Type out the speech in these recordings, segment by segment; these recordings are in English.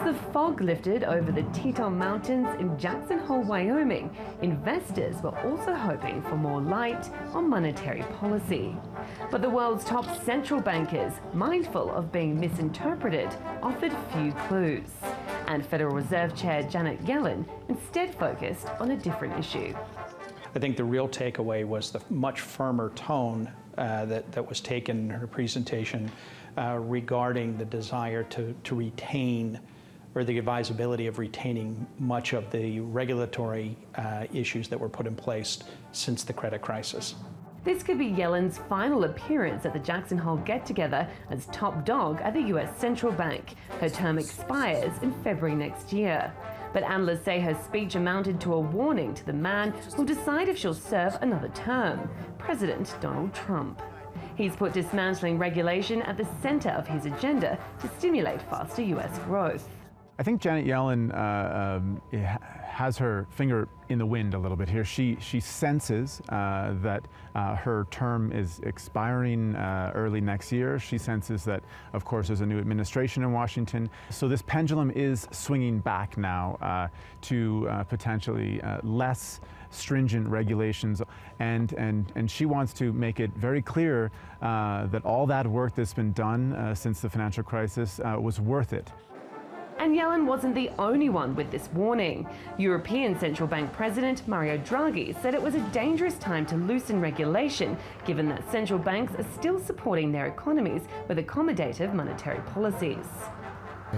the fog lifted over the Teton Mountains in Jackson Hole, Wyoming, investors were also hoping for more light on monetary policy. But the world's top central bankers, mindful of being misinterpreted, offered few clues. And Federal Reserve Chair Janet Yellen instead focused on a different issue. I think the real takeaway was the much firmer tone that was taken in her presentation regarding the desire to retain, or the advisability of retaining, much of the regulatory issues that were put in place since the credit crisis. This could be Yellen's final appearance at the Jackson Hole get-together as top dog at the US Central Bank. Her term expires in February next year. But analysts say her speech amounted to a warning to the man who'll decide if she'll serve another term, President Donald Trump. He's put dismantling regulation at the center of his agenda to stimulate faster US growth. I think Janet Yellen has her finger in the wind a little bit here. She senses that her term is expiring early next year. She senses that, of course, there's a new administration in Washington. So this pendulum is swinging back now to potentially less stringent regulations, and she wants to make it very clear that all that work that's been done since the financial crisis was worth it. And Yellen wasn't the only one with this warning. European Central Bank President Mario Draghi said it was a dangerous time to loosen regulation, given that central banks are still supporting their economies with accommodative monetary policies.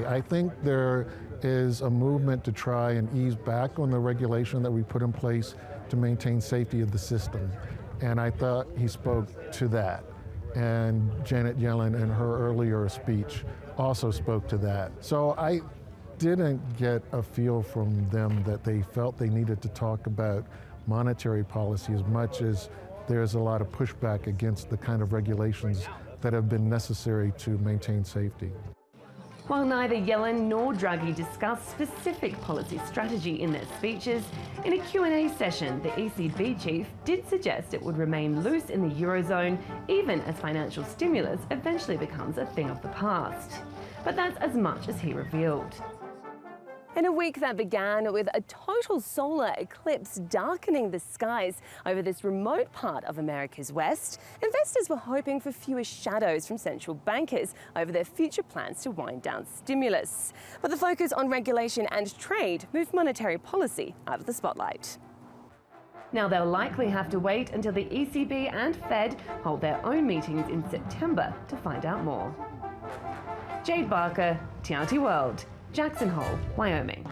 I think there is a movement to try and ease back on the regulation that we put in place to maintain safety of the system. And I thought he spoke to that. And Janet Yellen in her earlier speech also spoke to that. So I didn't get a feel from them that they felt they needed to talk about monetary policy as much as there's a lot of pushback against the kind of regulations that have been necessary to maintain safety. While neither Yellen nor Draghi discussed specific policy strategy in their speeches, in a Q&A session, the ECB chief did suggest it would remain loose in the Eurozone, even as financial stimulus eventually becomes a thing of the past. But that's as much as he revealed. In a week that began with a total solar eclipse darkening the skies over this remote part of America's West, investors were hoping for fewer shadows from central bankers over their future plans to wind down stimulus. But the focus on regulation and trade moved monetary policy out of the spotlight. Now they'll likely have to wait until the ECB and Fed hold their own meetings in September to find out more. Jade Barker, TRT World, Jackson Hole, Wyoming.